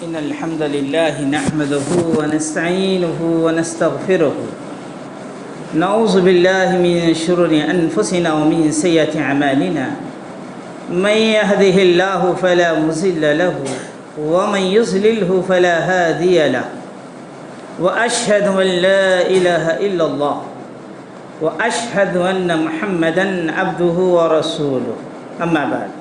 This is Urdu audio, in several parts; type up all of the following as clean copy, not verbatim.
إن الحمد لله نحمده ونستعينه ونستغفره نعوذ بالله من شرور أنفسنا ومن سيئات أعمالنا من يهده الله فلا مضل له ومن يضلله فلا هادي له وأشهد أن لا إله إلا الله وأشهد أن محمدا عبده ورسوله أما بعد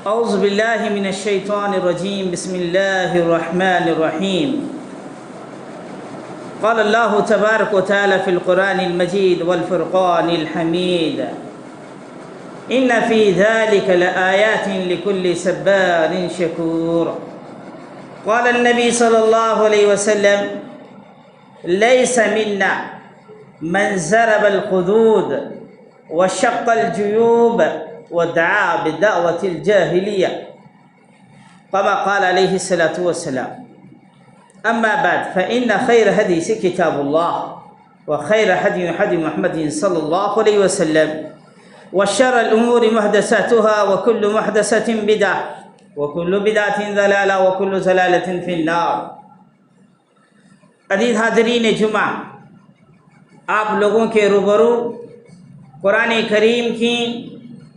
أعوذ بالله من الشيطان الرجيم بسم الله الرحمن الرحيم قال الله تبارك وتعالى في القرآن المجيد والفرقان الحميد إن في ذلك لآيات لكل صبار شكور قال النبي صلى الله عليه وسلم ليس منا من ضرب الخدود وشق الجيوب ودعا بدعوة الجاهلية كما قال عليه الصلاة والسلام أما بعد فإن خير حديث كتاب الله وخير هدي محمد صلى الله عليه وسلم وشر الأمور محدثاتها وكل محدثة بدعة وكل بدعة ضلالة وكل ضلالة في النار. عزیز حاضرین جمعہ، آپ لوگوں کے روبرو قرآن کریم کی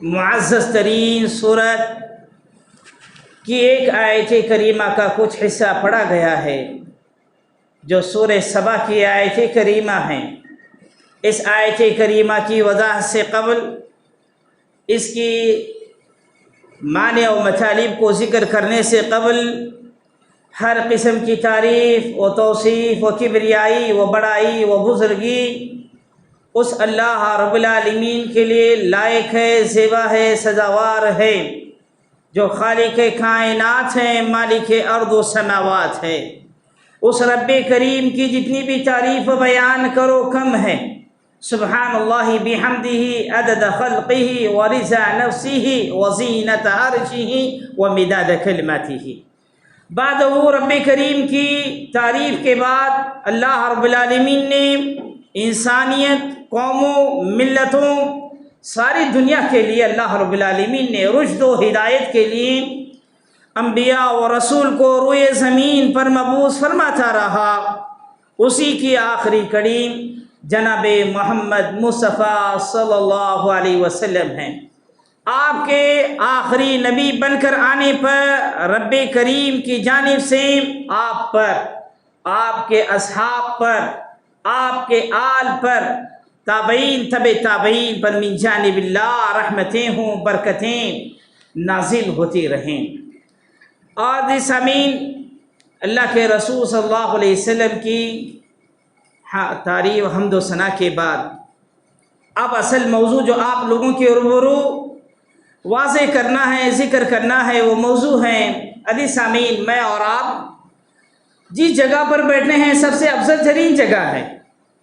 معزز ترین صورت کی ایک آیت کریمہ کا کچھ حصہ پڑھا گیا ہے جو سورہ سبا کی آیت کریمہ ہیں. اس آیت کریمہ کی وضاحت سے قبل اس کی معنی و مطالب کو ذکر کرنے سے قبل ہر قسم کی تعریف و توصیف و کبریائی و بڑائی و بزرگی اس اللہ رب العالمین کے لیے لائق ہے، زیبا ہے، سزاوار ہے، جو خالق کائنات ہیں، مالک ارض و سماوات ہے. اس رب کریم کی جتنی بھی تعریف بیان کرو کم ہے. سبحان اللہ بحمدہ عدد خلقہ ورضا نفسہ وزینت عرشہ ومداد کلماتہ. بعد وہ رب کریم کی تعریف کے بعد اللہ رب العالمین نے انسانیت، قوموں، ملتوں، ساری دنیا کے لیے اللہ رب العالمین نے رشد و ہدایت کے لیے انبیاء و رسول کو روئے زمین پر مبعوث فرماتا رہا. اسی کی آخری کڑی جناب محمد مصطفیٰ صلی اللہ علیہ وسلم ہیں. آپ کے آخری نبی بن کر آنے پر رب کریم کی جانب سے آپ پر، آپ کے اصحاب پر، آپ کے آل پر، تابعین تبع تابعین پر من جانب اللہ رحمتیں ہوں، برکتیں نازل ہوتی رہیں. اور سامعین، اللہ کے رسول صلی اللہ علیہ وسلم کی تعریف حمد و ثنا کے بعد اب اصل موضوع جو آپ لوگوں کے روبرو واضح کرنا ہے، ذکر کرنا ہے، وہ موضوع ہے. عزیز سامعین، میں اور آپ جس جگہ پر بیٹھے ہیں سب سے افضل ترین جگہ ہے.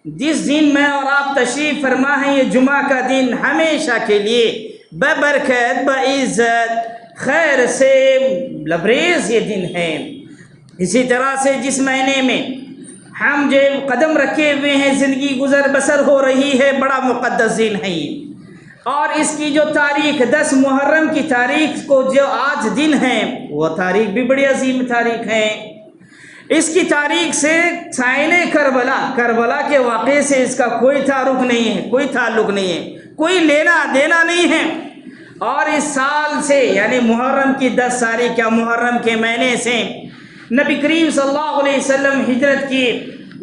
جس دن میں اور آپ تشریف فرما ہیں، یہ جمعہ کا دن ہمیشہ کے لیے ببرکت، بعزت، خیر سے لبریز یہ دن ہے. اسی طرح سے جس مہینے میں ہم جو قدم رکھے ہوئے ہیں، زندگی گزر بسر ہو رہی ہے، بڑا مقدس دن ہے. اور اس کی جو تاریخ 10 محرم کی تاریخ کو جو آج دن ہے، وہ تاریخ بھی بڑی عظیم تاریخ ہے. اس کی تاریخ سے سائن کربلا کے واقعے سے اس کا کوئی تعلق نہیں ہے، کوئی تعلق نہیں ہے، کوئی لینا دینا نہیں ہے. اور اس سال سے یعنی محرم کی 10 تاریخ یا محرم کے مہینے سے نبی کریم صلی اللہ علیہ وسلم ہجرت کی،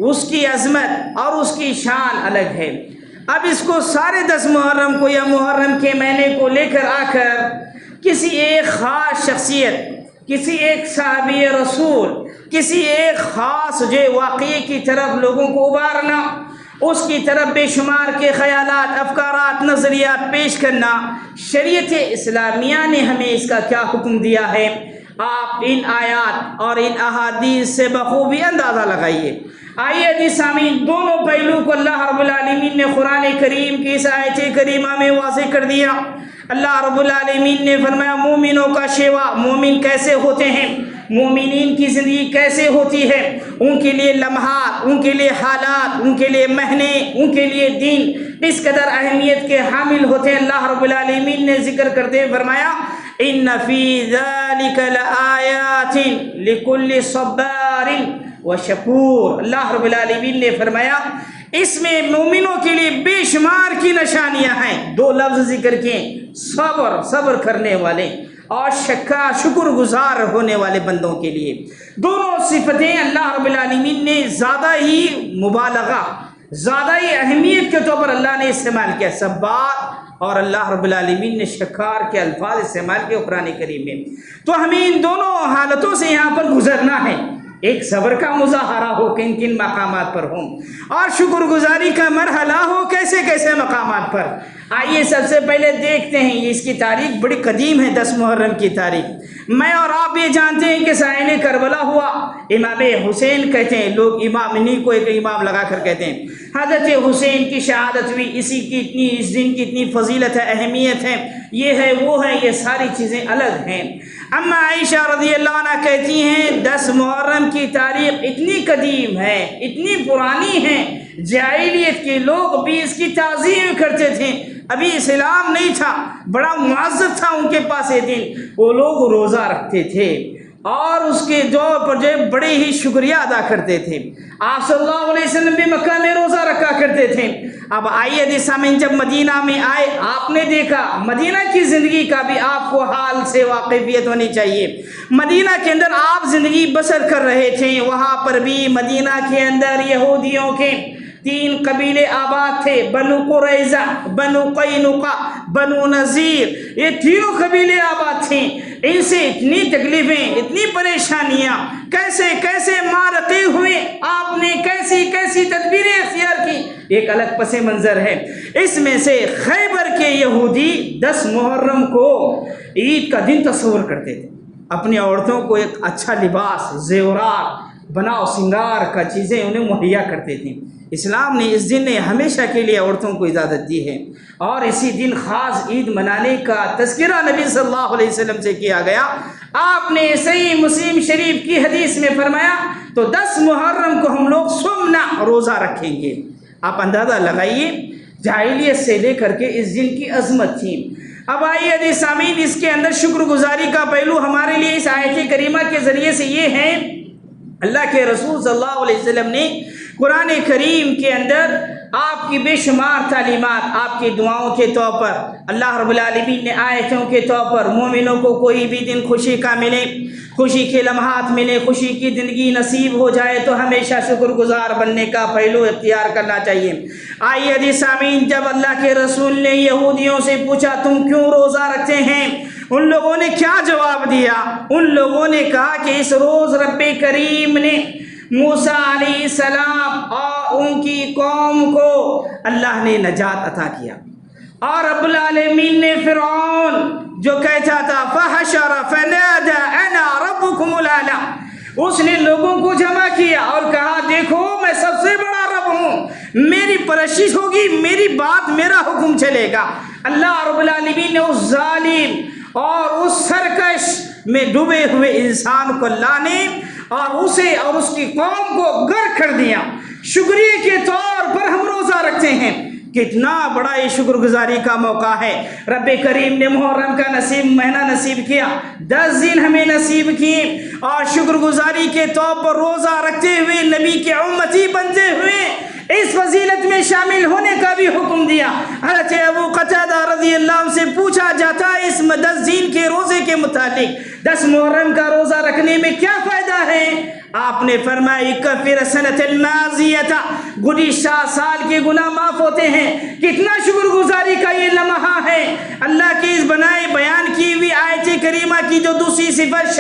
اس کی عظمت اور اس کی شان الگ ہے. اب اس کو سارے 10 محرم کو یا محرم کے مہینے کو لے کر آ کر کسی ایک خاص شخصیت، کسی ایک صحابی رسول، کسی ایک خاص جو واقعے کی طرف لوگوں کو ابارنا، اس کی طرف بے شمار کے خیالات، افکارات، نظریات پیش کرنا، شریعت اسلامیہ نے ہمیں اس کا کیا حکم دیا ہے، آپ ان آیات اور ان احادیث سے بخوبی اندازہ لگائیے. آئیے جی سامعین، دونوں پہلو کو اللہ رب العالمین نے قرآن کریم کی اس آیت کریمہ میں واضح کر دیا. اللہ رب العالمین نے فرمایا مومنوں کا شیوا، مومن کیسے ہوتے ہیں، مومنین کی زندگی کیسے ہوتی ہے، ان کے لیے لمحات، ان کے لیے حالات، ان کے لیے مہینے، ان کے لیے دن اس قدر اہمیت کے حامل ہوتے ہیں. اللہ رب العالمین نے ذکر کرتے ہوئے فرمایا ان فی ذلک لآیات لکل صبار وشکور۔ اللہ رب العالمین نے فرمایا اس میں مومنوں کے لیے بے شمار کی نشانیاں ہیں۔ دو لفظ ذکر کیے، صبر کرنے والے اور شکر گزار ہونے والے بندوں کے لیے۔ دونوں صفتیں اللہ رب العالمین نے زیادہ ہی مبالغہ، زیادہ ہی اہمیت کے طور پر اللہ نے استعمال کیا، صبار اور اللہ رب العالمین نے شکار کے الفاظ استعمال کیے قرآن کریم میں۔ تو ہمیں ان دونوں حالتوں سے یہاں پر گزرنا ہے، ایک صبر کا مظاہرہ ہو کن کن مقامات پر ہوں، اور شکر گزاری کا مرحلہ ہو کیسے کیسے مقامات پر۔ آئیے سب سے پہلے دیکھتے ہیں، اس کی تاریخ بڑی قدیم ہے، 10 محرم کی تاریخ۔ میں اور آپ یہ جانتے ہیں کہ سائن کربلا ہوا، امام حسین کہتے ہیں لوگ، امام انہیں کو ایک امام لگا کر کہتے ہیں۔ حضرت حسین کی شہادت ہوئی، اسی کی اتنی، اس دن کی اتنی فضیلت ہے، اہمیت ہے، یہ ہے وہ ہے، یہ ساری چیزیں الگ ہیں۔ اما عائشہ رضی اللہ عنہ کہتی ہیں 10 محرم کی تاریخ اتنی قدیم ہے، اتنی پرانی ہے، جاہلیت کے لوگ بھی اس کی تعظیم کرتے تھے، ابھی اسلام نہیں تھا، بڑا معزز تھا ان کے پاس یہ دن، وہ لوگ روزہ رکھتے تھے اور اس کے دور پر جو بڑے ہی شکریہ ادا کرتے تھے۔ آپ صلی اللہ علیہ وسلم بھی مکہ میں روزہ رکھا کرتے تھے۔ اب آئیے حدیث سامعین، جب مدینہ میں آئے آپ نے دیکھا مدینہ کی زندگی کا بھی آپ کو حال سے واقفیت ہونی چاہیے۔ مدینہ کے اندر آپ زندگی بسر کر رہے تھے، وہاں پر بھی مدینہ کے اندر یہودیوں کے 3 قبیلے آباد تھے، بنو قریظہ، بنو قینقاع، بنو نذیر، یہ تینوں قبیلے آباد تھے۔ ان سے اتنی تکلیفیں، اتنی پریشانیاں، کیسے کیسے مارتے ہوئے آپ نے کیسی کیسی تدبیریں اختیار کی، ایک الگ پس منظر ہے۔ اس میں سے خیبر کے یہودی 10 محرم کو عید کا دن تصور کرتے تھے، اپنی عورتوں کو ایک اچھا لباس، زیورات، بناؤ سنگار کا چیزیں انہیں مہیا کرتے تھے۔ اسلام نے اس دن ہمیشہ کے لیے عورتوں کو اجازت دی ہے، اور اسی دن خاص عید منانے کا تذکرہ نبی صلی اللہ علیہ وسلم سے کیا گیا۔ آپ نے صحیح مسلم شریف کی حدیث میں فرمایا تو 10 محرم کو ہم لوگ سمنا روزہ رکھیں گے۔ آپ اندازہ لگائیے جاہلیت سے لے کر کے اس دن کی عظمت تھی۔ اب آئیے حدیث سامعین، اس کے اندر شکر گزاری کا پہلو ہمارے لیے اس آیت کریمہ کے ذریعے سے یہ ہے، اللہ کے رسول صلی اللہ علیہ وسلم نے قرآن کریم کے اندر آپ کی بے شمار تعلیمات، آپ کی دعاؤں کے طور پر، اللہ رب العالمین نے آیتوں کے طور پر مومنوں کو کوئی بھی دن خوشی کا ملے، خوشی کے لمحات ملے، خوشی کی زندگی نصیب ہو جائے تو ہمیشہ شکر گزار بننے کا پہلو اختیار کرنا چاہیے۔ آئیے حدیث سامعین، جب اللہ کے رسول نے یہودیوں سے پوچھا تم کیوں روزہ رکھتے ہیں، ان لوگوں نے کیا جواب دیا؟ ان لوگوں نے کہا کہ اس روز رب کریم نے موسیٰ علیہ السلام اور ان کی قوم کو اللہ نے نجات عطا کیا، اور رب العالمین نے فرعون جو کہتا تھا فحشر فنادى انا ربكم الاعلى، اس نے لوگوں کو جمع کیا اور کہا دیکھو میں سب سے بڑا رب ہوں، میری پرستش ہوگی، میری بات، میرا حکم چلے گا۔ اللہ رب العالمین نے اس ظالم اور اس سرکش میں ڈوبے ہوئے انسان کو لانے اور اسے اور اس کی قوم کو غرق کر دیا۔ شکریہ کے طور پر ہم روزہ رکھتے ہیں، کتنا بڑا یہ شکر گزاری کا موقع ہے۔ رب کریم نے محرم کا مہینہ نصیب کیا، 10 دن ہمیں نصیب کیے، اور شکر گزاری کے طور پر روزہ رکھتے ہوئے نبی کے امتی بنتے ہوئے اس فضیلت میں شامل ہونے کا بھی حکم دیا۔ حضرت ابو قتادہ رضی اللہ عنہ سے پوچھا جاتا ہے اس 10 دن کے روزے کے متعلق، 10 محرم کا روزہ رکھنے میں کیا فائدہ ہے؟ آپ نے فرمایا کفر سنت الماضیہ، گزشتہ سال کے گناہ معاف ہوتے ہیں۔ کتنا شکر گزاری کا یہ لمحہ ہے۔ اللہ کی اس بنائے بیان کی ہوئی آیت کریمہ کی جو دوسری صفت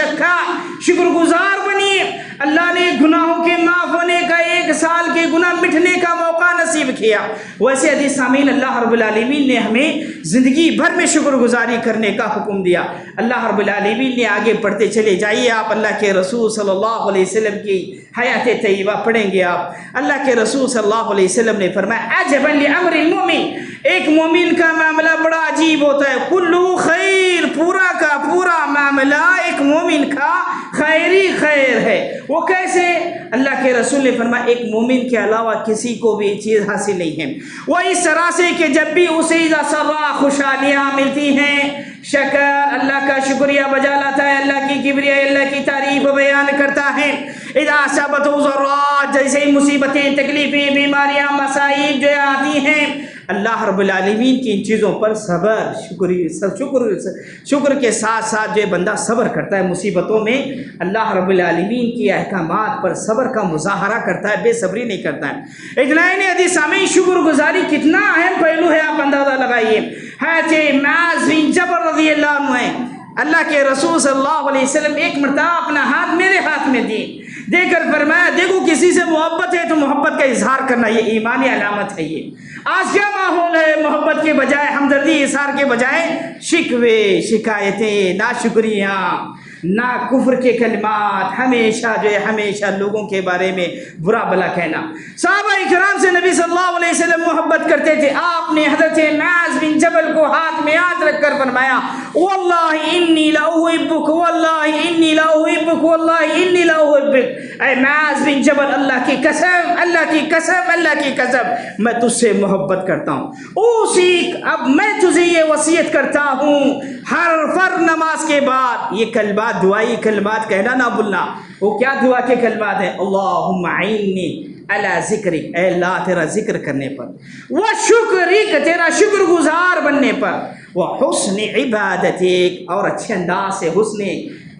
شکر گزار بنی، اللہ نے گناہوں کے معاف ہونے کا، 1 سال کے گناہ مٹنے کا موقع نصیب کیا۔ ویسے حدیث سامعین، اللہ رب العالمین نے ہمیں زندگی بھر میں شکر گزاری کرنے کا حکم دیا۔ اللہ رب العالمین نے آگے پڑھتے چلے جائیے، آپ اللہ کے رسول صلی اللہ علیہ وسلم کی حیات طیبہ پڑھیں گے آپ۔ اللہ کے رسول صلی اللہ علیہ وسلم نے فرمایا عجبا لامر المؤمن، ایک مومن کا معاملہ بڑا عجیب ہوتا ہے، کلو خیر، پورا کا پورا معاملہ ایک مومن کا خیری خیر ہے۔ وہ کیسے؟ اللہ کے رسول نے فرمایا ایک مومن کے علاوہ کسی کو بھی چیز حاصل نہیں ہے، وہ اس طرح سے کہ جب بھی اسے سرا خوشحالیاں ملتی ہیں، شکر اللہ کا شکریہ بجا لاتا ہے، اللہ کی کبریائی، اللہ کی تعریف بیان کرتا ہے۔ اذا اصابته ضرات، جیسے مصیبتیں، تکلیفیں، بیماریاں، مصائب جو آتی ہیں، اللہ رب العالمین کی ان چیزوں پر شکر کے ساتھ ساتھ جو بندہ صبر کرتا ہے مصیبتوں میں، اللہ رب العالمین کی احکامات پر صبر کا مظاہرہ کرتا ہے، بے صبری نہیں کرتا ہے۔ اجنائن حدیث سامعین، شکر گزاری کتنا اہم پہلو ہے، آپ اندازہ لگائیے۔ حضرت معاذ بن جبل رضی اللہ عنہ ہیں، اللہ کے رسول صلی اللہ علیہ وسلم ایک مرتبہ اپنا ہاتھ میرے ہاتھ میں دی، دے کر فرمایا دیکھو کسی سے محبت ہے تو محبت کا اظہار کرنا، یہ ایمانی علامت ہے۔ یہ آج کیا ماحول ہے، محبت کے بجائے، ہمدردی اظہار کے بجائے شکوے، شکایتیں، ناشکریاں، نا کفر کے کلمات، ہمیشہ جو ہے ہمیشہ لوگوں کے بارے میں برا بلا کہنا۔ صحابہ کرام سے نبی صلی اللہ علیہ وسلم محبت کرتے تھے، آپ نے حضرت معاذ بن جبل کو ہاتھ میں ہاتھ رکھ کر فرمایا واللہ انی لاحبک، واللہ انی لاحبک، واللہ انی لاحبک، اے معاذ بن جبل، اللہ کی قسم، اللہ کی قسم، اللہ کی قسم، میں تجھ سے محبت کرتا ہوں۔ اوصیک، اب میں تجھے یہ وصیت کرتا ہوں، ہر فرض نماز کے بعد یہ کلمات، دعائی کلمات کہنا نہ بھولنا۔ وہ کیا دعا کے کلمات ہیں؟ اللہم اعنی علی ذکرک، اے اللہ تیرا ذکر کرنے پر، وشکرک، تیرا شکر گزار بننے پر، وحسن عبادتک، اور اچھے انداز سے، حسن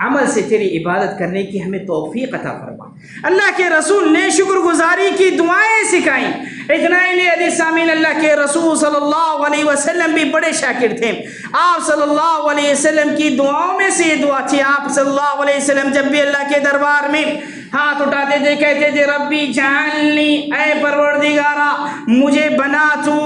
عمل سے تیری عبادت کرنے کی ہمیں توفیق عطا فرما۔ اللہ کے رسول نے شکر گزاری کی دعائیں سکھائیں۔ اجنائن حدیث سامعین، اللہ کے رسول صلی اللہ علیہ وسلم بھی بڑے شاکر تھے۔ آپ صلی اللہ علیہ وسلم کی دعاؤں میں سے یہ دعا تھی، آپ صلی اللہ علیہ وسلم جب بھی اللہ کے دربار میں ہاتھ اٹھاتے تھے، کہتے تھے ربی جعلنی، اے پروردگارا مجھے بنا تو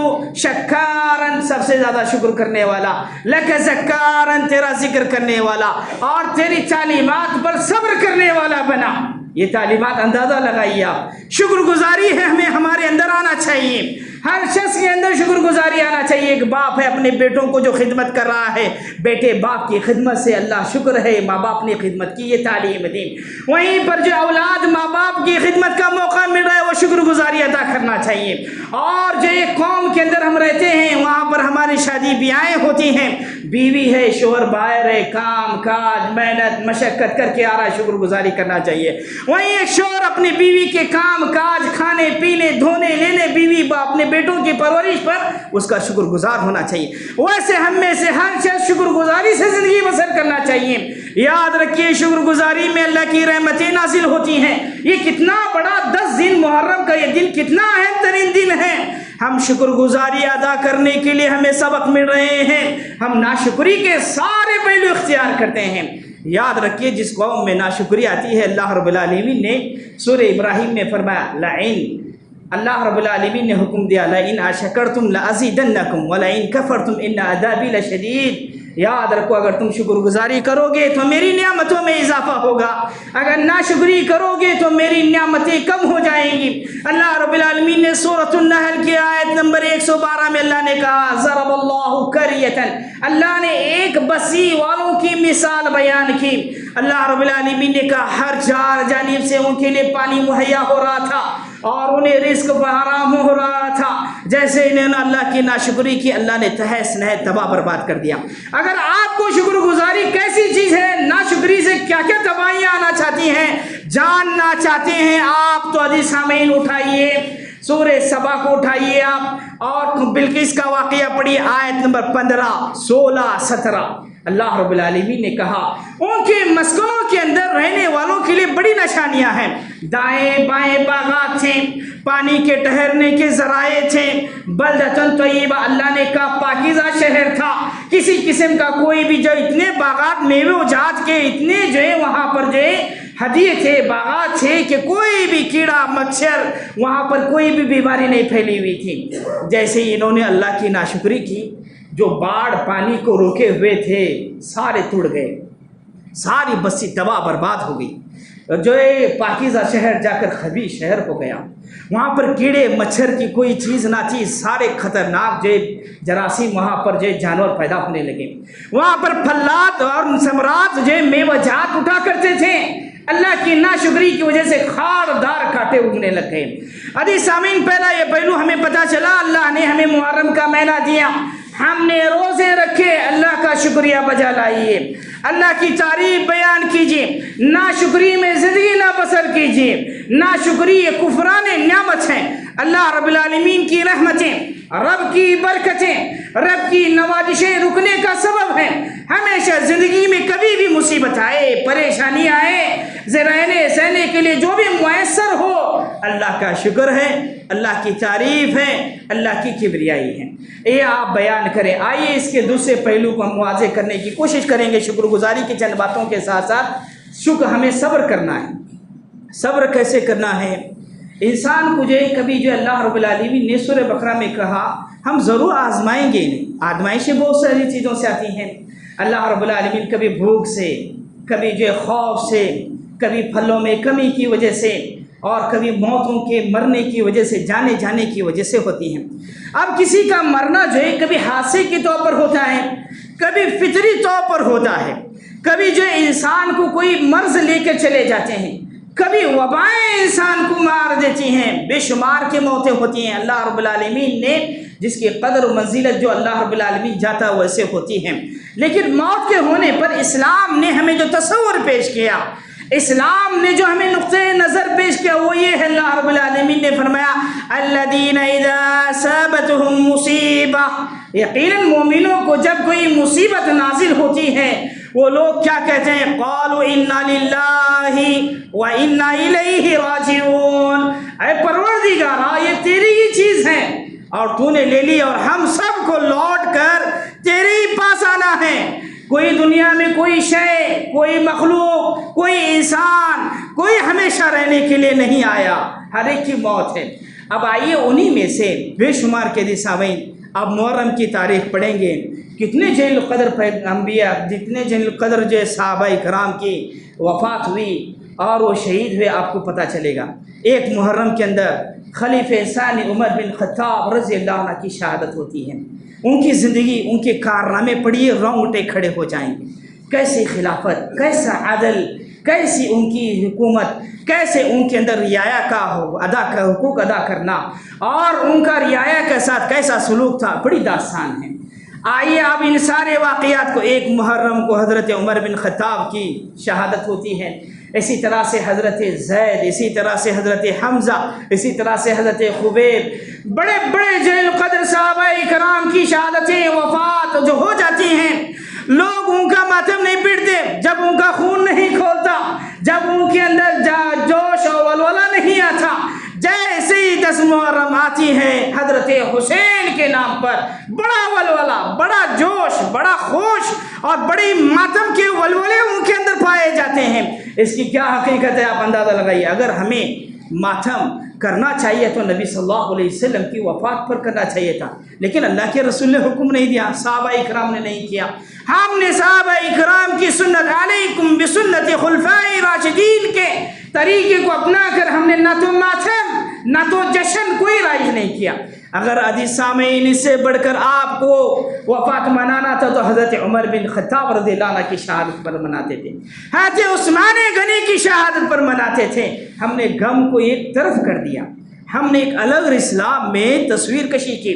شکارن، سب سے زیادہ شکر کرنے والا، لک ذکارن، تیرا ذکر کرنے والا، اور تیری تعلیمات پر صبر کرنے والا بنا۔ یہ تعلیمات اندازہ لگائیے آپ، شکر گزاری ہے ہمیں ہمارے اندر آنا چاہیے، ہر شخص کے اندر شکر گزاری آنا چاہیے۔ ایک باپ ہے اپنے بیٹوں کو جو خدمت کر رہا ہے، بیٹے باپ کی خدمت سے اللہ شکر ہے، ماں باپ نے خدمت کی، یہ تعلیم دی۔ وہیں پر جو اولاد ماں باپ کی خدمت کا موقع مل رہا ہے، وہ شکر گزاری ادا کرنا چاہیے۔ اور جو ایک قوم کے اندر ہم رہتے ہیں، وہاں پر ہماری شادی بیاہیں ہوتی ہیں، بیوی ہے، شوہر باہر ہے، کام کاج محنت مشقت کر کے آ رہا ہے، شکر گزاری کرنا چاہیے۔ وہیں ایک شوہر اپنی بیوی کے کام کاج، کھانے پینے، دھونے لینے، بیوی اپنے بیٹوں کی پرورش پر اس کا شکر گزار ہونا چاہیے۔ ویسے ہم میں سے ہر شخص شکر گزاری سے زندگی بسر کرنا چاہیے۔ یاد رکھیے شکر گزاری میں اللہ کی رحمتیں نازل ہوتی ہیں۔ یہ کتنا بڑا 10 دن محرم کا یہ دن کتنا اہم ترین دن ہے، ہم شکر گزاری ادا کرنے کے لیے ہمیں سبق مل رہے ہیں، ہم ناشکری کے سارے پہلو اختیار کرتے ہیں۔ یاد رکھیے جس قوم میں ناشکری آتی ہے، اللہ رب العالمین نے سورہ ابراہیم میں فرمایا لئن، اللہ رب العالمین نے حکم دیا لئن اشکرتم لازیدنکم ولئن کفرتم ان عذابی لشدید۔ یاد رکھو اگر تم شکر گزاری کرو گے تو میری نعمتوں میں اضافہ ہوگا، اگر ناشکری کرو گے تو میری نعمتیں کم ہو جائیں گی۔ اللہ رب العالمین نے سورۃ النحل کی آیت نمبر 112 میں اللہ نے کہا ضرب اللہ قریۃ، اللہ نے ایک بستی والوں کی مثال بیان کی۔ اللہ رب العالمین نے کہا ہر چار جانب سے ان کے لیے پانی مہیا ہو رہا تھا اور انہیں رزق فراہم ہو رہا تھا، جیسے انہوں نے اللہ کی ناشکری کی، اللہ نے تہس نہس تباہ برباد کر دیا۔ اگر آپ کو شکر گزاری کیسی چیز ہے، ناشکری سے کیا کیا تباہیاں آنا چاہتی ہیں، جاننا چاہتے ہیں آپ، تو عزیز سامعین اٹھائیے سورہ سبا کو اٹھائیے آپ اور بلقیس کا واقعہ پڑھیے، آیت نمبر 15، 16، 17۔ اللہ رب العالمین نے کہا ان کے مسکنوں کے اندر رہنے والوں کے لیے بڑی نشانیاں ہیں، دائیں بائیں باغات تھے، پانی کے ٹھہرنے کے ذرائع تھے، بلدۃ طیبہ، اللہ نے کہا پاکیزہ شہر تھا، کسی قسم کا کوئی بھی جو اتنے باغات میوے و جات کے اتنے جو ہے وہاں پر جو ہے ہدیے تھے، باغات تھے کہ کوئی بھی کیڑا مچھر وہاں پر کوئی بھی بیماری نہیں پھیلی ہوئی تھی۔ جیسے ہی انہوں نے اللہ کی ناشکری کی، جو باڑ پانی کو روکے ہوئے تھے سارے ٹوٹ گئے، ساری بستی تباہ برباد ہو گئی، جو ہے پاکیزہ شہر جا کر خبیث شہر ہو گیا، وہاں پر کیڑے مچھر کی کوئی چیز نہ تھی، سارے خطرناک جو جراثیم وہاں پر جو جانور پیدا ہونے لگے، وہاں پر پھلات اور ثمرات جو میوہ جات اٹھا کرتے تھے، اللہ کی ناشکری کی وجہ سے خاردار کانٹے اگنے لگ گئے۔ عزیز سامعین، پہلا یہ پہلو ہمیں پتہ چلا، اللہ نے ہمیں محرم کا مہینہ دیا، ہم نے روزے رکھے، اللہ کا شکریہ بجا لائیے، اللہ کی تعریف بیان کیجیے، ناشکری میں زندگی نہ بسر کیجیے۔ ناشکری یہ کفران نعمت ہے۔ اللہ رب العالمین کی رحمتیں، رب کی برکتیں، رب کی نوازشیں رکنے کا سبب ہے۔ ہمیشہ زندگی میں کبھی بھی مصیبت آئے، پریشانی آئے، رہنے سہنے کے لیے جو بھی میسر ہو، اللہ کا شکر ہے، اللہ کی تعریف ہے، اللہ کی کبریائی ہے، یہ آپ بیان کریں۔ آئیے اس کے دوسرے پہلو کو ہم واضح کرنے کی کوشش کریں گے شکر گزاری کی چند باتوں کے ساتھ ساتھ۔ شکر ہمیں صبر کرنا ہے۔ صبر کیسے کرنا ہے؟ انسان کو جو ہے کبھی جو اللہ رب العالمین نے سورہ بقرہ میں کہا ہم ضرور آزمائیں گے، آزمائشیں بہت ساری چیزوں سے آتی ہیں۔ اللہ رب العالمین کبھی بھوک سے، کبھی جو ہے خوف سے، کبھی پھلوں میں کمی کی وجہ سے، اور کبھی موتوں کے مرنے کی وجہ سے، جانے کی وجہ سے ہوتی ہیں۔ اب کسی کا مرنا جو ہے کبھی حادثے کے طور پر ہوتا ہے، کبھی فطری طور پر ہوتا ہے، کبھی جو انسان کو کوئی مرض لے کر چلے جاتے ہیں، کبھی وبائیں انسان کو مار دیتی ہیں، بے شمار کی موتیں ہوتی ہیں۔ اللہ رب العالمین نے جس کی قدر و منزلت جو اللہ رب العالمین جاتا ہے ویسے ہوتی ہیں، لیکن موت کے ہونے پر اسلام نے ہمیں جو تصور پیش کیا، اسلام نے جو ہمیں نقطۂ نظر پیش کیا وہ یہ ہے، اللہ رب العالمین نے فرمایا الذین اذا اصابتهم مصیبہ، یقیناً مومنوں کو جب کوئی مصیبت نازل ہوتی ہے وہ لوگ کیا کہتے ہیں؟ قالوا انا للہ وانا الیہ راجعون، اے پروردگارا یہ تیری ہی چیز ہے اور تو نے لے لی اور ہم سب کو لوٹ کر تیرے ہی پاس آنا ہے۔ کوئی دنیا میں کوئی شے، کوئی مخلوق، کوئی انسان، کوئی ہمیشہ رہنے کے لیے نہیں آیا، ہر ایک کی موت ہے۔ اب آئیے انہی میں سے بے شمار کے سامعین اب محرم کی تاریخ پڑھیں گے، کتنے جلیل القدر انبیاء، جتنے جلیل القدر جو صحابہ کرام کی وفات ہوئی اور وہ شہید ہوئے آپ کو پتہ چلے گا۔ ایک محرم کے اندر خلیفہ ثانی عمر بن خطاب رضی اللہ عنہ کی شہادت ہوتی ہے۔ ان کی زندگی، ان کے کارنامے پڑھیے، رونگٹے کھڑے ہو جائیں گے۔ کیسے خلافت، کیسا عدل، کیسی ان کی حکومت، کیسے ان کے اندر رعایا کا حقوق ادا کرنا اور ان کا رعایا کے ساتھ کیسا سلوک تھا، بڑی داستان ہے۔ آئیے اب ان سارے واقعات کو، ایک محرم کو حضرت عمر بن خطاب کی شہادت ہوتی ہے، اسی طرح سے حضرت زید، اسی طرح سے حضرت حمزہ، اسی طرح سے حضرت خبیب، بڑے بڑے جلیل القدر صحابہ کرام کی شہادتیں، وفات جو ہو جاتی ہیں، لوگ ان کا ماتم نہیں پیٹتے، جب ان کا خون نہیں کھولتا، جب ان کے اندر جوش اور ولولہ نہیں آتا۔ جیسے ہی 10 محرم آتی ہے، حضرت حسین کے نام پر بڑا ولولہ، بڑا جوش، بڑا خوش اور بڑی ماتم کے ولولے ان کے اندر پائے جاتے ہیں۔ اس کی کیا حقیقت ہے آپ اندازہ لگائیے۔ اگر ہمیں ماتم کرنا چاہیے تو نبی صلی اللہ علیہ وسلم کی وفات پر کرنا چاہیے تھا، لیکن اللہ کے رسول نے حکم نہیں دیا، صحابہ اکرام نے نہیں کیا۔ ہم نے صحابہ اکرام کی سنت، علیکم بسنت خلفائے راشدین کے طریقے کو اپنا کر ہم نے نہ تو ماتم نہ تو جشن کوئی رائج نہیں کیا۔ اگر عزیز سامعین اس سے بڑھ کر آپ کو وفات منانا تھا تو حضرت عمر بن خطاب رضی اللہ عنہ کی شہادت پر مناتے تھے، حضرت عثمان غنی کی شہادت پر مناتے تھے۔ ہم نے غم کو ایک طرف کر دیا، ہم نے ایک الگ اسلام میں تصویر کشی کی۔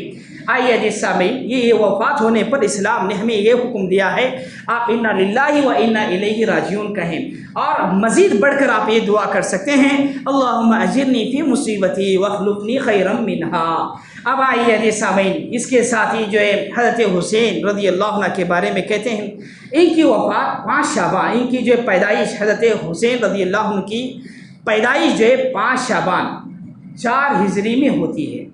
آئیے عزیز سامعین، یہ وفات ہونے پر اسلام نے ہمیں یہ حکم دیا ہے آپ انا للہ و انا الیہ راجعون کہیں، اور مزید بڑھ کر آپ یہ دعا کر سکتے ہیں اللہم اجرنی فی مصیبتی واخلفنی خیرا منہا۔ اب آئیے عزیز سامعین، اس کے ساتھ ہی جو ہے حضرت حسین رضی اللہ عنہ کے بارے میں کہتے ہیں، ان کی وفات 5 شعبان، ان کی جو پیدائش، حضرت حسین رضی اللہ عنہ کی پیدائش جو ہے 5 شعبان 4 ہجری میں ہوتی ہے،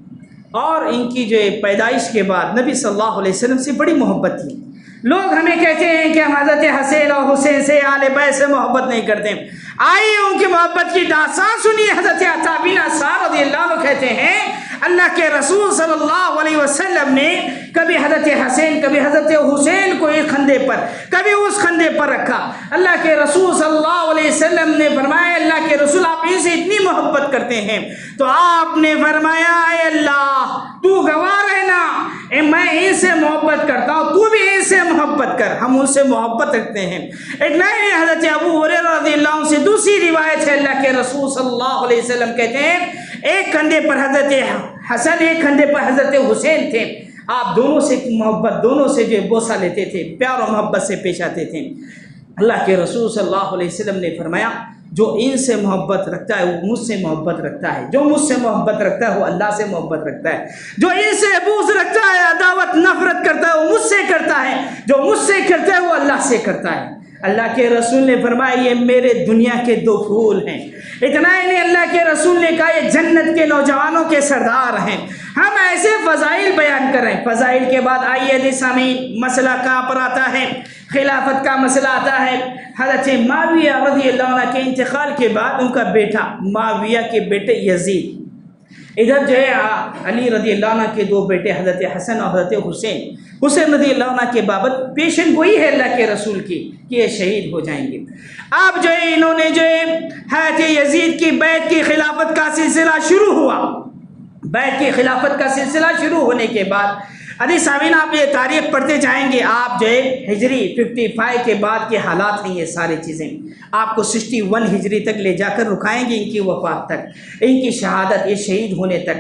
اور ان کی جو پیدائش کے بعد نبی صلی اللہ علیہ وسلم سے بڑی محبت تھی۔ لوگ ہمیں کہتے ہیں کہ ہم حضرت حسین اور حسین سے، آل بیت سے محبت نہیں کرتے۔ آئیے ان کی محبت کی داستان سنیے۔ حضرت عطا بن یسار رضی اللہ عنہ کہتے ہیں اللہ کے رسول صلی اللہ علیہ وسلم نے کبھی حضرت حسین، کبھی حضرت حسین کو ایک کندھے پر، کبھی اس کندھے پر رکھا۔ اللہ کے رسول صلی اللہ علیہ وسلم نے فرمایا اللہ کے رسول آپ ان سے اتنی محبت کرتے ہیں، تو آپ نے فرمایا اے اللہ تو گواہ رہنا، میں ان سے محبت کرتا ہوں، تو بھی ان سے محبت کر۔ ہم ان سے محبت رکھتے ہیں۔ اتنا ہی حضرت ابو ہریرہ رضی اللہ عنہ سے دوسری روایت ہے، اللہ کے رسول صلی اللہ علیہ وسلم کہتے ہیں ایک کندھے پر حضرت حسن، ایک کندھے پر حضرت حسین تھے۔ آپ دونوں سے محبت، دونوں سے جو بوسہ لیتے تھے، پیار و محبت سے پیش آتے تھے۔ اللہ کے رسول صلی اللہ علیہ وسلم نے فرمایا جو ان سے محبت رکھتا ہے وہ مجھ سے محبت رکھتا ہے، جو مجھ سے محبت رکھتا ہے وہ اللہ سے محبت رکھتا ہے، جو ان سے بغض رکھتا ہے، عداوت نفرت کرتا ہے وہ مجھ سے کرتا ہے، جو مجھ سے کرتا ہے وہ اللہ سے کرتا ہے۔ اللہ کے رسول نے فرمایا یہ میرے دنیا کے دو پھول ہیں۔ اتنا ہی نہیں، اللہ کے رسول نے کہا یہ جنت کے نوجوانوں کے سردار ہیں۔ ہم ایسے فضائل بیان کر رہے ہیں۔ فضائل کے بعد آئیے حدیث سامعین، مسئلہ کہاں پر آتا ہے؟ خلافت کا مسئلہ آتا ہے۔ حضرت معاویہ رضی اللہ عنہ کے انتقال کے بعد ان کا بیٹا، معاویہ کے بیٹے یزید، ادھر جو ہے علی رضی اللہ عنہ کے دو بیٹے حضرت حسن اور حضرت حسین، حسین رضی اللہ عنہ کے بابت پیشن گوئی ہے اللہ کے رسول کی کہ یہ شہید ہو جائیں گے۔ اب جو ہے انہوں نے جو ہے حضرت یزید کی بیعت کی خلافت کا سلسلہ شروع ہوا۔ بیعت کی خلافت کا سلسلہ شروع ہونے کے بعد عزیز سامعین آپ یہ تاریخ پڑھتے جائیں گے، آپ جو ہے ہجری 55 کے بعد کے حالات ہیں، یہ ساری چیزیں آپ کو 61 ہجری تک لے جا کر رکھائیں گے، ان کی وفات تک، ان کی شہادت، یہ شہید ہونے تک۔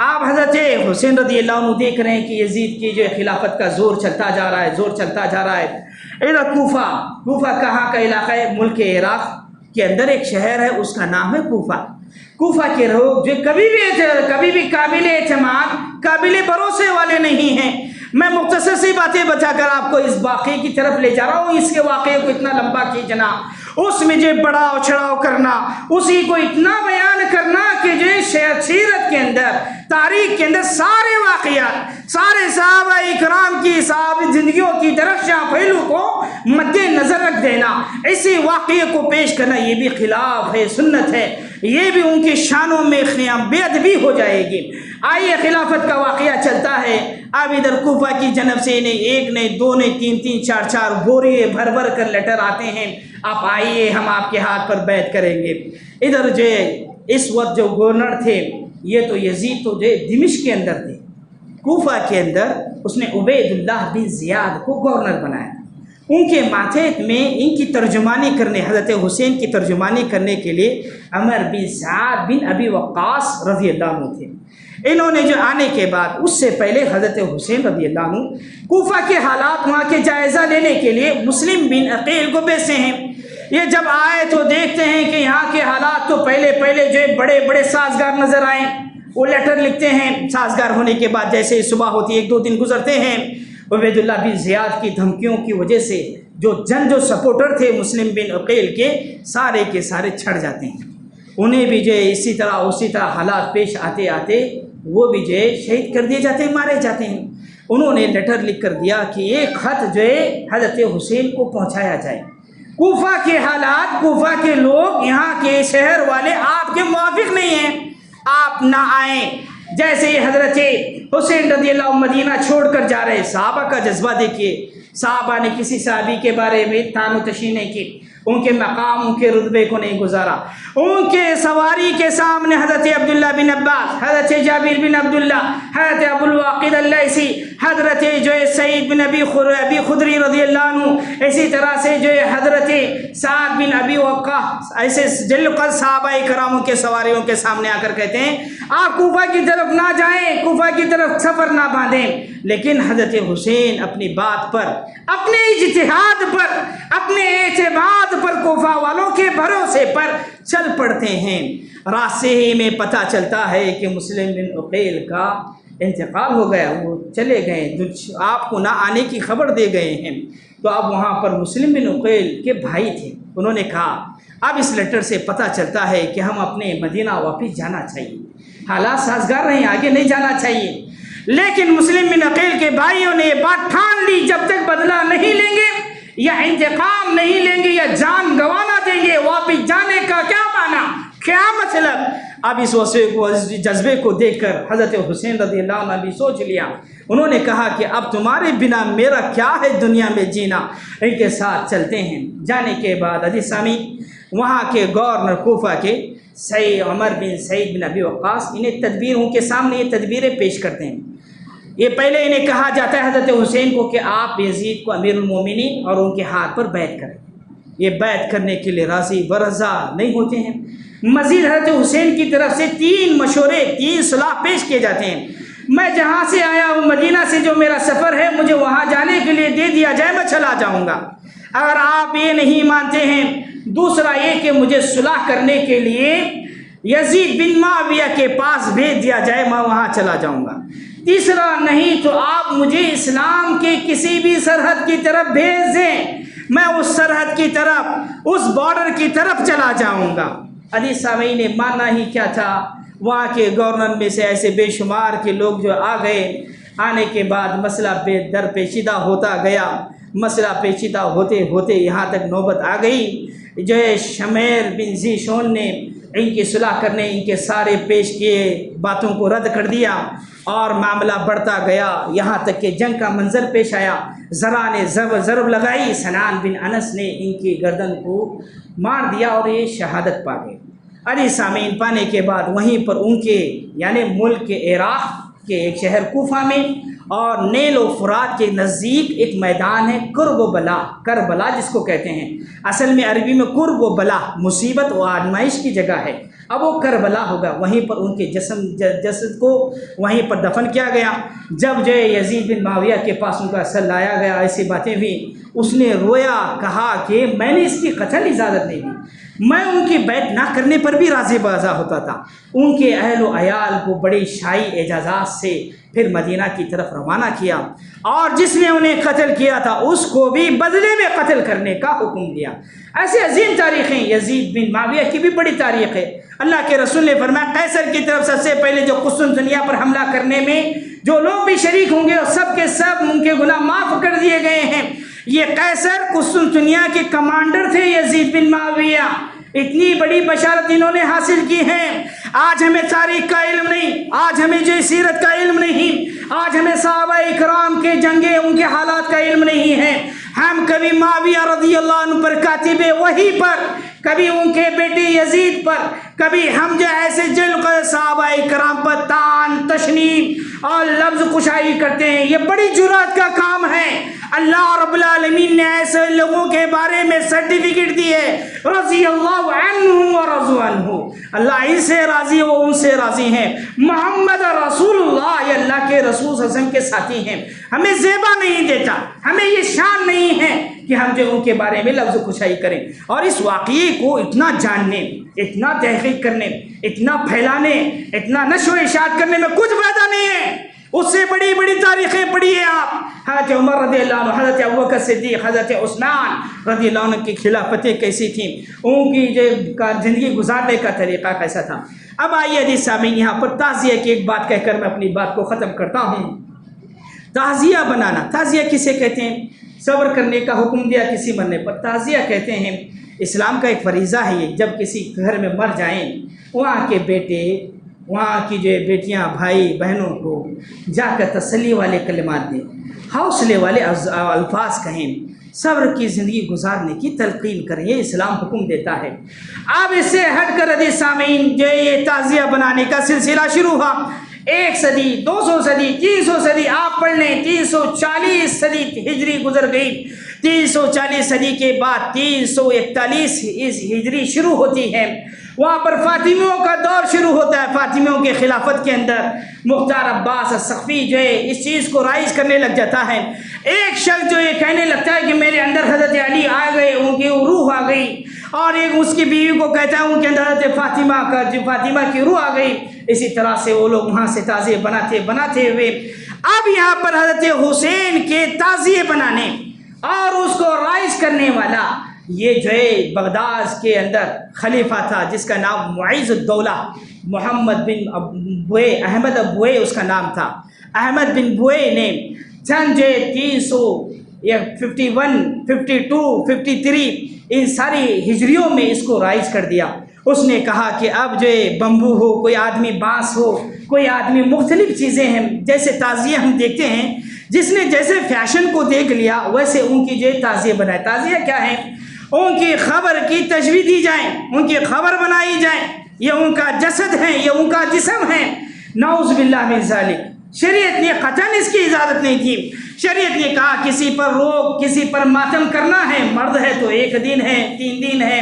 آپ حضرت حسین رضی اللہ عنہ دیکھ رہے ہیں کہ یزید کی جو خلافت کا زور چلتا جا رہا ہے، زور چلتا جا رہا ہے۔ ادھر کوفہ کہاں کا علاقہ ہے؟ ملک عراق کے اندر ایک شہر ہے، اس کا نام ہے کوفہ۔ کوفہ کے لوگ جو کبھی بھی قابل اعتماد، قابل بھروسے والے نہیں ہیں۔ میں مختصر سی باتیں بتا کر آپ کو اس واقعے کی طرف لے جا رہا ہوں۔ اس کے واقعے کو اتنا لمبا کھینچنا، اس میں جو بڑاؤ چڑھاؤ کرنا، اسی کو اتنا بیان کرنا کہ جو سیرت کے اندر، تاریخ کے اندر سارے واقعات، سارے صحابہ اکرام کی صحابہ زندگیوں کی درخشاں پہلو کو مد نظر رکھ دینا، اسی واقعے کو پیش کرنا، یہ بھی خلاف ہے، سنت ہے، یہ بھی ان کی شانوں میں بے ادبی ہو جائے گی۔ آئیے خلافت کا واقعہ چلتا ہے۔ اب ادھر کوفہ کی جانب سے انہیں ایک نہیں، دو نہیں، تین تین، چار چار بوریے بھر بھر کر لیٹر آتے ہیں، آپ آئیے ہم آپ کے ہاتھ پر بیعت کریں گے۔ ادھر جو اس وقت جو گورنر تھے، یہ تو یزید تو جو دمشق کے اندر تھے، کوفہ کے اندر اس نے عبید اللہ بن زیاد کو گورنر بنایا۔ ان کے ماتحت میں ان کی ترجمانی کرنے، حضرت حسین کی ترجمانی کرنے کے لیے عمر بن سعد بن ابی وقاص رضی اللہ عنہ تھے۔ انہوں نے جو آنے کے بعد، اس سے پہلے حضرت حسین رضی اللہ عنہ کوفہ کے حالات وہاں کے جائزہ لینے کے لیے مسلم بن عقیل کو بھیجتے ہیں۔ یہ جب آئے تو دیکھتے ہیں کہ یہاں کے حالات تو پہلے جو بڑے بڑے سازگار نظر آئے۔ وہ لیٹر لکھتے ہیں، سازگار ہونے کے بعد جیسے صبح ہوتی ہے، ایک دو دن گزرتے ہیں، عبید اللہ بن زیاد کی دھمکیوں کی وجہ سے جو سپورٹر تھے مسلم بن عقیل کے سارے چھڑ جاتے ہیں۔ انہیں بھی جو ہے اسی طرح حالات پیش آتے آتے وہ بھی جو ہے شہید کر دیے جاتے ہیں، مارے جاتے ہیں۔ انہوں نے لیٹر لکھ کر دیا کہ ایک خط جو ہے حضرت حسین کو پہنچایا جائے۔ کوفہ کے حالات، کوفہ کے لوگ، یہاں کے شہر والے آپ کے موافق نہیں ہیں، آپ نہ آئیں۔ جیسے ہی حضرت حسین رضی اللہ عنہ مدینہ چھوڑ کر جا رہے، صحابہ کا جذبہ دیکھیے، صحابہ نے کسی صحابی کے بارے میں تان و تشریح نہیں کی، ان کے مقام، ان کے رتبے کو نہیں گزارا۔ ان کے سواری کے سامنے حضرت عبداللہ بن عباس، حضرت جابر بن عبداللہ، حضرت ابو الواقد اللیثی، حضرت جو ہے سعید بن ابی خدری رضی اللہ عنہ، اسی طرح سے جو ہے حضرت سعد بن ابی وقاص، ایسے جلقل صحابہ کراموں کے سواریوں کے سامنے آ کر کہتے ہیں آپ کوفہ کی طرف نہ جائیں، کوفہ کی طرف سفر نہ باندھیں۔ لیکن حضرت حسین اپنی بات پر، اپنے اجتہاد پر، اپنے اعتماد پر، کوفہ والوں کے بھروسے پر چل پڑتے ہیں۔ راستے ہی میں پتہ چلتا ہے کہ مسلم بن عقیل کا انتقال ہو گیا، وہ چلے گئے، آپ کو نہ آنے کی خبر دے گئے ہیں۔ تو اب وہاں پر مسلم بن عقیل کے بھائی تھے، انہوں نے کہا اب اس لیٹر سے پتہ چلتا ہے کہ ہم اپنے مدینہ واپس جانا چاہیے، حالات سازگار رہیں، آگے نہیں جانا چاہیے۔ لیکن مسلم بن عقیل کے بھائیوں نے یہ بات ٹھان لی جب تک بدلہ نہیں لیں گے یا انتقام نہیں لیں گے یا جان گنوانا دیں گے، واپس جانے کا کیا معنی، کیا مطلب۔ اب اس جذبے کو دیکھ کر حضرت حسین رضی اللہ عنہ بھی سوچ لیا، انہوں نے کہا کہ اب تمہارے بنا میرا کیا ہے دنیا میں جینا، ان کے ساتھ چلتے ہیں۔ جانے کے بعد عزیز سامعین، وہاں کے گورنر کوفہ کے عمر بن سعید بن ابی وقاص انہیں تدبیروں کے سامنے یہ تدبیریں پیش کرتے ہیں۔ یہ پہلے انہیں کہا جاتا ہے حضرت حسین کو کہ آپ یزید کو امیر المومنین اور ان کے ہاتھ پر بیعت کریں۔ یہ بیعت کرنے کے لیے راضی ورضا نہیں ہوتے ہیں۔ مزید حضرت حسین کی طرف سے 3 مشورے، 3 صلاح پیش کیے جاتے ہیں۔ میں جہاں سے آیا ہوں مدینہ سے جو میرا سفر ہے مجھے وہاں جانے کے لیے دے دیا جائے، میں چلا جاؤں گا۔ اگر آپ یہ نہیں مانتے ہیں، دوسرا یہ کہ مجھے صلح کرنے کے لیے یزید بن معاویہ کے پاس بھیج دیا جائے، میں وہاں چلا جاؤں گا۔ تیسرا نہیں تو آپ مجھے اسلام کے کسی بھی سرحد کی طرف بھیج دیں، میں اس سرحد کی طرف، اس بارڈر کی طرف چلا جاؤں گا۔ عزیز سامعین، نے ماننا ہی کیا تھا؟ وہاں کے گورنر میں سے ایسے بے شمار کے لوگ جو آ گئے، آنے کے بعد مسئلہ در پیچیدہ ہوتا گیا۔ مسئلہ پیچیدہ ہوتے ہوتے یہاں تک نوبت آ گئی جو ہے شمیر بن ذی شون نے ان کی صلح کرنے، ان کے سارے پیش کیے باتوں کو رد کر دیا، اور معاملہ بڑھتا گیا یہاں تک کہ جنگ کا منظر پیش آیا۔ ذرا نے ضرب لگائی، سنان بن انس نے ان کی گردن کو مار دیا اور یہ شہادت پا گئے۔ علی سامعین، پانے کے بعد وہیں پر ان کے یعنی ملک کے عراق کے ایک شہر کوفہ میں اور نیل و فرات کے نزدیک ایک میدان ہے قرب و بلا، کربلا جس کو کہتے ہیں۔ اصل میں عربی میں قرب و بلا مصیبت و آزمائش کی جگہ ہے، اب وہ کربلا ہوگا۔ وہیں پر ان کے جسد کو وہیں پر دفن کیا گیا۔ جب جو یزید بن معاویہ کے پاس ان کا سر لایا گیا، ایسی باتیں ہوئی، اس نے رویا، کہا کہ میں نے اس کی قتل اجازت نہیں دی، میں ان کی بیعت نہ کرنے پر بھی راضی بازا ہوتا تھا۔ ان کے اہل و عیال کو بڑی شاہی اعزازات سے پھر مدینہ کی طرف روانہ کیا، اور جس نے انہیں قتل کیا تھا اس کو بھی بدلے میں قتل کرنے کا حکم دیا۔ ایسے عظیم تاریخیں، یزید بن معاویہ کی بھی بڑی تاریخ ہے۔ اللہ کے رسول نے فرمایا قیصر کی طرف سب سے پہلے جو قسطنطنیہ پر حملہ کرنے میں جو لوگ بھی شریک ہوں گے اور سب کے سب ان کے گناہ معاف کر دیے گئے ہیں۔ یہ قیصر قسطنطنیہ کے کمانڈر تھے یزید بن معاویہ۔ اتنی بڑی بشارت انہوں نے حاصل کی ہے۔ آج ہمیں تاریخ کا علم نہیں، آج ہمیں جو سیرت کا علم نہیں، آج ہمیں صحابہ اکرام کے جنگیں ان کے حالات کا علم نہیں ہے۔ ہم کبھی معاویہ رضی اللہ عنہ پر کاتب وحی پر، کبھی ان کے بیٹے یزید پر، کبھی ہم جو ایسے جلد صحابہ اکرام پر تان تشنیع اور لفظ کشائی کرتے ہیں، یہ بڑی جرات کا کام ہے۔ اللہ رب العالمین نے ایسے لوگوں کے بارے میں سرٹیفکیٹ دی ہے، رضی اللہ عنہم ورضوا عنہ، اللہ ان سے راضی وہ ان سے راضی ہیں۔ محمد رسول اللہ، یہ اللہ کے رسول صلی اللہ علیہ وسلم کے ساتھی ہیں۔ ہمیں زیبا نہیں دیتا، ہمیں یہ شان نہیں ہے کہ ہم جو ان کے بارے میں لفظ کشائی کریں۔ اور اس واقعے کو اتنا جاننے، اتنا تحقیق کرنے، اتنا پھیلانے، اتنا نشر و اشاعت کرنے میں کچھ فائدہ نہیں ہے۔ اس سے بڑی بڑی تاریخیں پڑھیے آپ، حضرت عمر رضی اللہ عنہ، حضرت ابوبکر صدیق، حضرت عثمان رضی اللہ عنہ کی خلافتیں کیسی تھیں، ان کی جو زندگی گزارنے کا طریقہ کیسا تھا۔ اب آئیے حدیث سامعین، یہاں پر تعزیہ کی ایک بات کہہ کر میں اپنی بات کو ختم کرتا ہوں۔ تعزیہ بنانا، تعزیہ کسے کہتے ہیں؟ صبر کرنے کا حکم دیا کسی مرنے پر، تعزیہ کہتے ہیں۔ اسلام کا ایک فریضہ ہے یہ، جب کسی گھر میں مر جائیں، وہاں کے بیٹے، وہاں کی جو بیٹیاں بھائی بہنوں کو جا کر تسلی والے کلمات دیں، حوصلے والے الفاظ کہیں، صبر کی زندگی گزارنے کی تلقین کریں، یہ اسلام حکم دیتا ہے۔ اب اس سے ہٹ کر حدیث سامعین جو یہ تعزیہ بنانے کا سلسلہ شروع ہوا۔ 1 صدی، 200 صدی، 300 صدی آپ پڑھ لیں، 340 صدی ہجری گزر گئی۔ 340 صدی کے بعد 341 ہجری شروع ہوتی ہے، وہاں پر فاطمیوں کا دور شروع ہوتا ہے۔ فاطمیوں کے خلافت کے اندر مختار عباس الثقفی جو ہے اس چیز کو رائج کرنے لگ جاتا ہے۔ ایک شخص جو یہ کہنے لگتا ہے کہ میرے اندر حضرت علی آ گئے، ان کی روح آ گئی، اور ایک اس کی بیوی کو کہتا ہے ان کے اندر حضرت فاطمہ کی روح آ گئی۔ اسی طرح سے وہ لوگ وہاں سے تعزیے بناتے ہوئے اب یہاں پر حضرت حسین کے تعزیے بنانے اور اس کو رائج کرنے والا یہ جو ہے بغداد کے اندر خلیفہ تھا جس کا نام معیز الدولہ محمد بن بوئے، احمد بوئے اس کا نام تھا۔ احمد بن بوئے نے سن جو 351، 52، 53 ان ساری ہجریوں میں اس کو رائج کر دیا۔ اس نے کہا کہ اب جو بمبو ہو، کوئی آدمی بانس ہو، کوئی آدمی مختلف چیزیں ہیں، جیسے تعزیہ ہم دیکھتے ہیں، جس نے جیسے فیشن کو دیکھ لیا ویسے ان کی جو تعزیہ بنائے۔ تعزیہ کیا ہے؟ ان کی خبر کی تجویز دی جائے، ان کی خبر بنائی جائے، یہ ان کا جسد ہے، یہ ان کا جسم ہے۔ نعوذ باللہ من ذالک، شریعت نے قطعاً اس کی اجازت نہیں کی۔ شریعت نے کہا کسی پر روک، کسی پر ماتم کرنا ہے، مرد ہے تو 1 دن ہے، 3 دن ہے،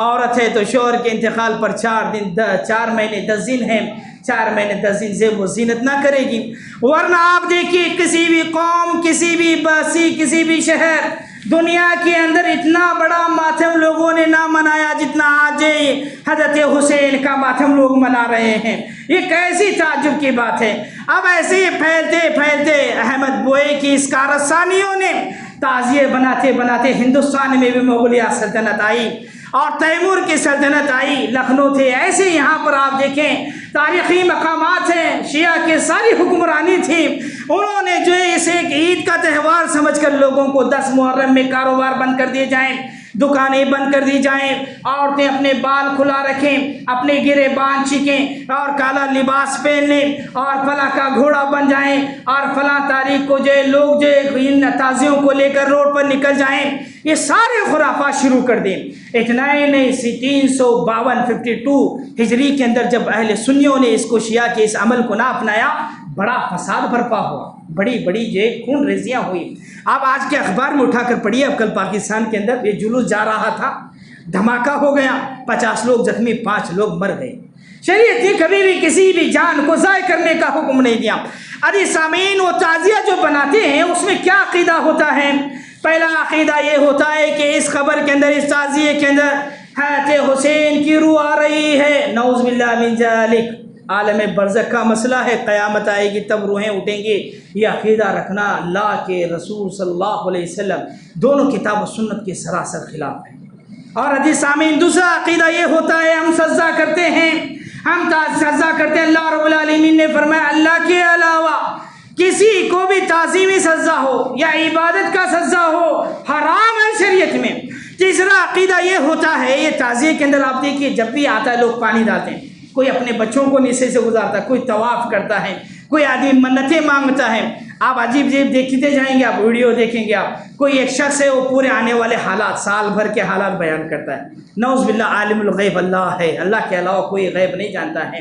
عورت ہے تو شوہر کے انتقال پر 4 مہینے 10 دن ہیں، 4 مہینے 10 دن زیب و زینت نہ کرے گی۔ ورنہ آپ دیکھیے کسی بھی قوم، کسی بھی بستی، کسی بھی شہر دنیا کے اندر اتنا بڑا ماتم لوگوں نے نہ منایا جتنا آج حضرت حسین کا ماتم لوگ منا رہے ہیں۔ یہ کیسی تعجب کی بات ہے۔ اب ایسے ہی پھیلتے پھیلتے احمد بوئے کی اس کارستانیوں نے تعزیے بناتے بناتے ہندوستان میں بھی مغلیہ سلطنت آئی اور تیمور کی سلطنت آئی، لکھنؤ تھے۔ ایسے یہاں پر آپ دیکھیں تاریخی مقامات ہیں، شیعہ کے ساری حکمرانی تھی، انہوں نے جو ہے اسے ایک عید کا تہوار سمجھ کر لوگوں کو 10 محرم میں کاروبار بند کر دیے جائیں، دکانیں بند کر دی جائیں، عورتیں اپنے بال کھلا رکھیں، اپنے گرے بان چیکیں اور کالا لباس پہن لیں اور فلاں کا گھوڑا بن جائیں اور فلاں تاریخ کو جو ہے لوگ جو ہے ان تازیوں کو لے کر روڈ پر نکل جائیں، یہ سارے خرافات شروع کر دیں۔ اتنا ہی نہیں، 352 ہجری کے اندر جب اہل سنیوں نے اس کو شیعہ کے اس عمل کو نہ اپنایا، بڑا فساد برپا ہوا، بڑی بڑی جو خون ریزیاں ہوئی۔ آپ آج کے اخبار میں اٹھا کر پڑھیے، اب کل پاکستان کے اندر یہ جلوس جا رہا تھا، دھماکہ ہو گیا، 50 لوگ زخمی، 5 لوگ مر گئے۔ شریعت نے کبھی بھی کسی بھی جان کو ضائع کرنے کا حکم نہیں دیا۔ ادھی سامعین، وہ تعزیہ جو بناتے ہیں اس میں کیا عقیدہ ہوتا ہے؟ پہلا عقیدہ یہ ہوتا ہے کہ اس خبر کے اندر، اس تعزیے کے اندر حضرت حسین کی روح آ رہی ہے، نعوذ باللہ من ذالک، عالم برزخ کا مسئلہ ہے، قیامت آئے گی تب روحیں اٹھیں گی۔ یہ عقیدہ رکھنا اللہ کے رسول صلی اللہ علیہ وسلم دونوں کتاب و سنت کے سراسر خلاف ہے۔ اور حدیث سامعین، دوسرا عقیدہ یہ ہوتا ہے ہم سجدہ کرتے ہیں، ہم سجدہ کرتے ہیں، اللہ رب العالمین نے فرمایا اللہ کے علاوہ کسی کو بھی تعظیمی سجدہ ہو یا عبادت کا سجدہ ہو حرام ہے شریعت میں۔ تیسرا عقیدہ یہ ہوتا ہے، یہ تعزیے کے اندر آپ دیکھیے جب بھی آتا ہے لوگ پانی ڈالتے ہیں، کوئی اپنے بچوں کو نیچے سے گزارتا ہے، کوئی طواف کرتا ہے، کوئی آدمی منتیں مانگتا ہے۔ آپ عجیب عجیب دیکھتے جائیں گے، آپ ویڈیو دیکھیں گے، آپ کوئی ایک شخص ہے وہ پورے آنے والے حالات، سال بھر کے حالات بیان کرتا ہے۔ نعوذ باللہ، عالم الغیب اللہ ہے، اللہ کے علاوہ کوئی غیب نہیں جانتا ہے۔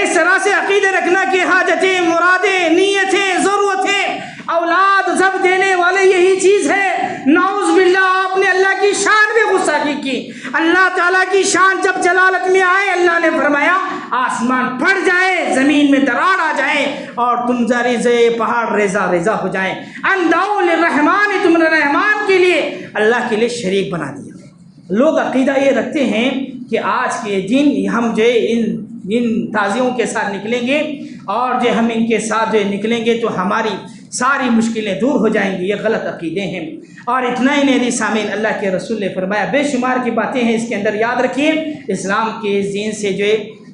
اس طرح سے عقیدے رکھنا کہ حاجتیں، مرادیں، نیتیں، ضرورتیں، اولاد سب دینے والے یہی چیز ہے۔ نعوذ باللہ، آپ نے اللہ کی شان میں غصہ کی۔ اللہ تعالیٰ کی شان جب جلالت میں آئے، اللہ نے فرمایا آسمان پھٹ جائے، زمین میں دراڑ آ جائے اور تم زریزے پہاڑ ریزہ ریزہ ہو جائیں، اندعوا للرحمن، تم نے رحمان کے لیے اللہ کے لیے شریک بنا دیا۔ لوگ عقیدہ یہ رکھتے ہیں کہ آج کے دن ہم جو ان تعزیوں کے ساتھ نکلیں گے اور جو ہم ان کے ساتھ جو نکلیں گے تو ہماری ساری مشکلیں دور ہو جائیں گی۔ یہ غلط عقیدے ہیں۔ اور اتنا ہی نہیں سامعین، اللہ کے رسول نے فرمایا بے شمار کی باتیں ہیں اس کے اندر، یاد رکھیے اسلام کے دین سے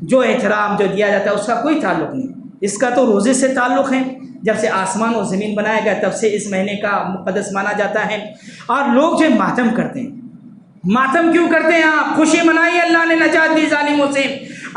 جو احترام جو دیا جاتا ہے اس کا کوئی تعلق نہیں، اس کا تو روزے سے تعلق ہے۔ جب سے آسمان و زمین بنایا گیا تب سے اس مہینے کا مقدس مانا جاتا ہے۔ اور لوگ جو ماتم کرتے ہیں، ماتم کیوں کرتے ہیں؟ آپ خوشی منائیے، اللہ نے نجات دی ظالموں سے۔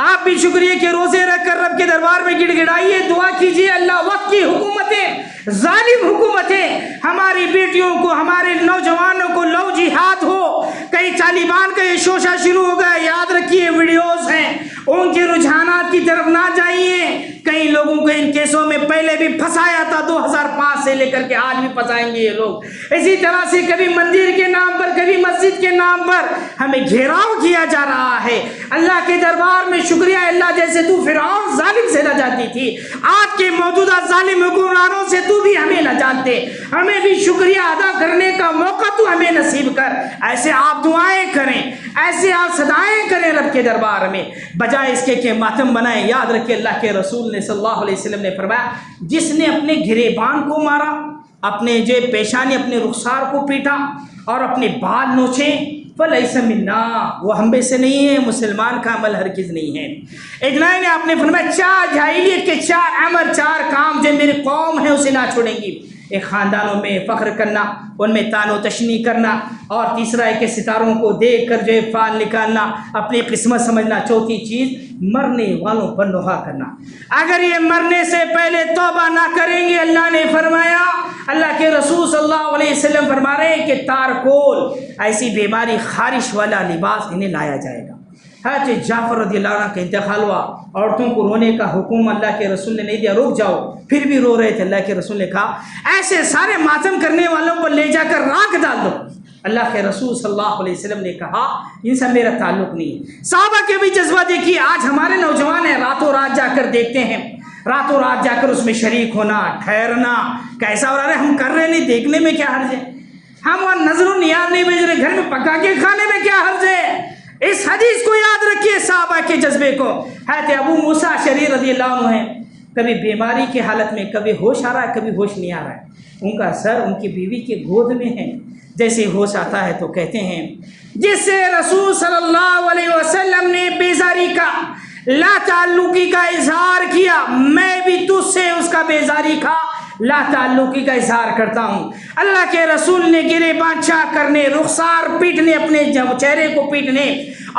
آپ بھی شکریہ کے روزے رکھ کر رب کے دربار میں گڑ گڑائیے، دعا کیجیے اللہ وقت کی حکومتیں، ظالم حکومتیں ہماری بیٹیوں کو، ہمارے نوجوانوں کو لو جہاد ہو، کئی طالبان کا یہ شوشہ شروع ہو گیا، یاد رکھیے ویڈیوز ہیں، ان کے رجحانات کی طرف نہ جائیے۔ کئی لوگوں کو ان کیسوں میں پہلے بھی پھنسایا تھا، 2005 سے لے کر کے آج بھی پھنسائیں گے یہ لوگ۔ اسی طرح سے کبھی مندر کے نام پر، کبھی مسجد کے نام پر ہمیں گھیراؤ کیا جا رہا ہے۔ اللہ کے دربار میں شکریہ اللہ، جیسے تو فرعون ظالم سے نجات دی تھی، آج کے موجودہ ظالم حکمرانوں سے تو بھی ہمیں نجات دے، ہمیں بھی شکریہ ادا کرنے کا موقع تو ہمیں نصیب کر۔ ایسے آپ دعائیں کریں، ایسے آپ صدائیں کریں رب کے دربار میں، بجائے اس کے کہ ماتم بنائیں۔ یاد رکھیں اللہ کے رسول نے صلی اللہ علیہ وسلم نے فرمایا جس نے اپنے گریبان کو مارا، اپنے جو پیشانی، اپنے رخسار کو پیٹا اور اپنے بال نوچے، فلیس منا، وہ ہم میں سے نہیں ہے، مسلمان کا عمل ہرگز نہیں ہے۔ اتنا ہی نہیں، آپ نے فرمایا 4 جاہلیت کے 4 امر، 4 کام جو میری قوم ہے اسے نہ چھوڑیں گی۔ ایک خاندانوں میں فخر کرنا، ان میں تان و تشنی کرنا، اور تیسرا ہے کہ ستاروں کو دیکھ کر جو فال نکالنا، اپنی قسمت سمجھنا۔ چوتھی چیز مرنے والوں پر نوحہ کرنا۔ اگر یہ مرنے سے پہلے توبہ نہ کریں گے، اللہ نے فرمایا، اللہ کے رسول صلی اللہ علیہ وسلم فرما رہے ہیں کہ تارکول، ایسی بیماری، خارش والا لباس انہیں لایا جائے گا۔ حضرت جعفر رضی اللہ عنہ کا انتقال ہوا، عورتوں کو رونے کا حکم اللہ کے رسول نے نہیں دیا، رک جاؤ، پھر بھی رو رہے تھے۔ اللہ کے رسول نے کہا ایسے سارے ماتم کرنے والوں کو لے جا کر راکھ ڈال دو، اللہ کے رسول صلی اللہ علیہ وسلم نے کہا ان سے میرا تعلق نہیں۔ صحابہ کے بھی جذبہ دیکھیے، آج ہمارے نوجوان ہیں راتوں رات جا کر دیکھتے ہیں، راتوں رات جا کر اس میں شریک ہونا، ٹھہرنا، کیسا ہو رہا ہے ہم کر رہے نہیں، دیکھنے میں کیا حرج ہے؟ ہم وہاں نظر و نیاز نہیں بھیج رہے، گھر میں پکا کے کھانے میں کیا حرج ہے؟ اس حدیث کو یاد رکھیے، صحابہ کے جذبے کو۔ حضرت ابو موسیٰ اشعری رضی اللہ عنہ ہیں، کبھی بیماری کی حالت میں کبھی ہوش آ رہا ہے، کبھی ہوش نہیں آ رہا ہے، ان کا سر ان کی بیوی کے گود میں ہے، جیسے ہوش آتا ہے تو کہتے ہیں جس سے رسول صلی اللہ علیہ وسلم نے بیزاری کا، لا تعلقی کا اظہار کیا، میں بھی تجھ سے اس کا بیزاری کا، لا تعلقی کا اظہار کرتا ہوں۔ اللہ کے رسول نے گرے بادشاہ کرنے، رخسار پیٹنے، اپنے چہرے کو پیٹنے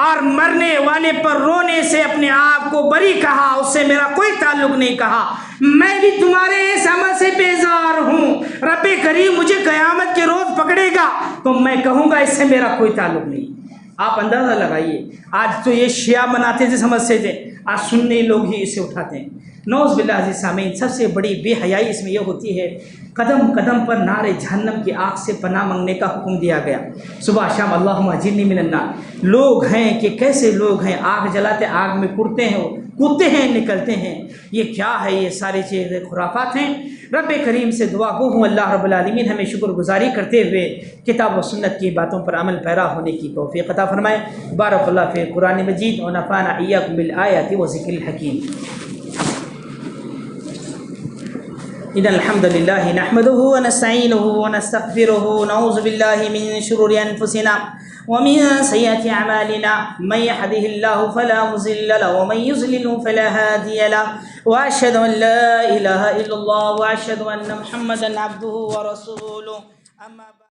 اور مرنے والے پر رونے سے اپنے آپ کو بری کہا، اس سے میرا کوئی تعلق نہیں کہا، میں بھی تمہارے اس عمل سے بیزار ہوں، رب کریم مجھے قیامت کے روز پکڑے گا تو میں کہوں گا اس سے میرا کوئی تعلق نہیں۔ آپ اندازہ لگائیے، آج تو یہ شیعہ مناتے تھے سمجھتے تھے، آج سنی لوگ ہی اسے اٹھاتے ہیں۔ نعوذ باللہ عزیز سامعین، سب سے بڑی بے حیائی اس میں یہ ہوتی ہے، قدم قدم پر نار جہنم کی آگ سے پناہ مانگنے کا حکم دیا گیا، صبح شام اللہم اجرنی من النار۔ لوگ ہیں کہ کیسے لوگ ہیں، آگ جلاتے آگ میں کودتے ہیں، کودتے ہیں نکلتے ہیں، یہ کیا ہے؟ یہ ساری چیزیں خرافات ہیں۔ رب کریم سے دعا گو ہوں اللہ رب العالمین ہمیں شکر گزاری کرتے ہوئے کتاب و سنت کی باتوں پر عمل پیرا ہونے کی توفیق عطا فرمائے۔ بارک اللہ فی قرآن مجید و نفعنا ایاکم بالآیات و ذکر الحکیم۔ ان الحمد لله نحمده ونستعينه ونستغفره ونعوذ بالله من شرور انفسنا ومن سيئات اعمالنا، من يهده الله فلا مضل له ومن يضلل فلا هادي له، واشهد ان لا اله الا الله واشهد ان محمدا عبده ورسوله، اما بعد